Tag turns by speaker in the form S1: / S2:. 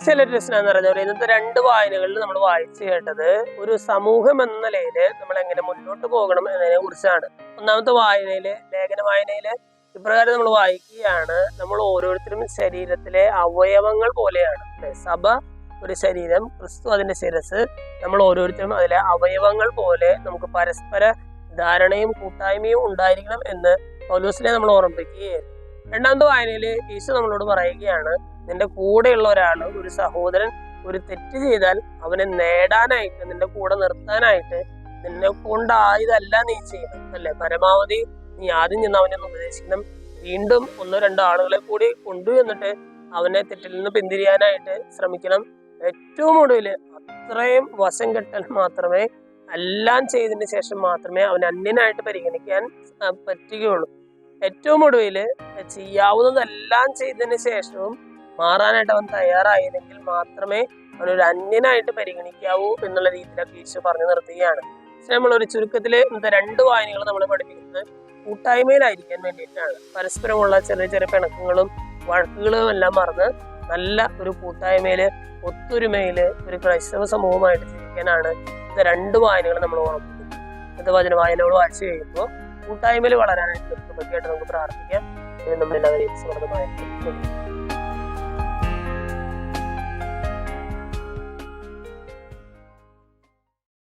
S1: Celebration എന്ന് പറഞ്ഞ ഇന്നത്തെ 2 വായനകളിൽ നമ്മൾ വായിച്ചു കേട്ടത് ഒരു സമൂഹം എന്ന നിലയിൽ നമ്മൾ എങ്ങനെ മുന്നോട്ട് പോകണം എന്നതിനെ കുറിച്ചാണ്. ഒന്നാമത്തെ വായനയില്, ലേഖന വായനയില് ഇപ്രകാരം നമ്മൾ വായിക്കുകയാണ്: നമ്മൾ ഓരോരുത്തരും ശരീരത്തിലെ അവയവങ്ങൾ പോലെയാണ്. സഭ ഒരു ശരീരം, ക്രിസ്തു അതിന്റെ ശിരസ്. നമ്മൾ ഓരോരുത്തരും അതിലെ അവയവങ്ങൾ പോലെ നമുക്ക് പരസ്പര ധാരണയും കൂട്ടായ്മയും ഉണ്ടായിരിക്കണം എന്ന് പൗലോസിനെ നമ്മൾ ഓർമ്മിപ്പിക്കുകയാണ്. രണ്ടാമത്തെ വായനയില് ഈശോ നമ്മളോട് പറയുകയാണ്: നിന്റെ കൂടെയുള്ള ഒരാൾ, ഒരു സഹോദരൻ ഒരു തെറ്റ് ചെയ്താൽ അവനെ നേടാനായിട്ട്, നിന്റെ കൂടെ നിർത്താനായിട്ട് നിന്നെ കൊണ്ടായതല്ല നീ ചെയ്യണം, അല്ലെ? പരമാവധി നീ ആദ്യം ചെന്ന് അവനെ ഉപദേശിക്കണം. വീണ്ടും 1-2 ആളുകളെ കൂടി കൊണ്ടുവന്നിട്ട് അവനെ തെറ്റിൽ നിന്ന് പിന്തിരിയാനായിട്ട് ശ്രമിക്കണം. ഏറ്റവും ഒടുവിൽ അത്രയും വശം കെട്ടൽ മാത്രമേ, എല്ലാം ചെയ്തതിന് ശേഷം മാത്രമേ അവൻ അന്യനായിട്ട് പരിഗണിക്കാൻ പറ്റുകയുള്ളൂ. ഏറ്റവും ഒടുവിൽ ചെയ്യാവുന്നതെല്ലാം ചെയ്തതിന് ശേഷവും മാറാനായിട്ട് അവൻ തയ്യാറായില്ലെങ്കിൽ മാത്രമേ അവനൊരു അന്യനായിട്ട് പരിഗണിക്കാവൂ എന്നുള്ള രീതിയിലൊക്കെ ഈശോ പറഞ്ഞു നിർത്തുകയാണ്. നമ്മളൊരു ചുരുക്കത്തില് ഇന്നത്തെ 2 വായനകൾ നമ്മൾ പഠിപ്പിക്കുന്നത് കൂട്ടായ്മയിലായിരിക്കാൻ വേണ്ടിയിട്ടാണ്. പരസ്പരമുള്ള ചെറിയ ചെറിയ പിണക്കങ്ങളും വഴക്കുകളും എല്ലാം മറന്ന് നല്ല ഒരു കൂട്ടായ്മയില്, ഒത്തൊരുമയില് ഒരു ക്രൈസ്തവ സമൂഹമായിട്ട് ജീവിക്കാനാണ് ഇന്നത്തെ 2 വായനകൾ നമ്മൾ ഓർമ്മിപ്പിക്കുന്നത്. ഇന്നത്തെ വായനകൾ വായിച്ചു കഴിയുമ്പോൾ കൂട്ടായ്മയിൽ വളരാനായിട്ട് പറ്റിയായിട്ട് നമുക്ക് പ്രാർത്ഥിക്കാം. നമ്മളെല്ലാവരെയും സമൃദ്ധമായിട്ട്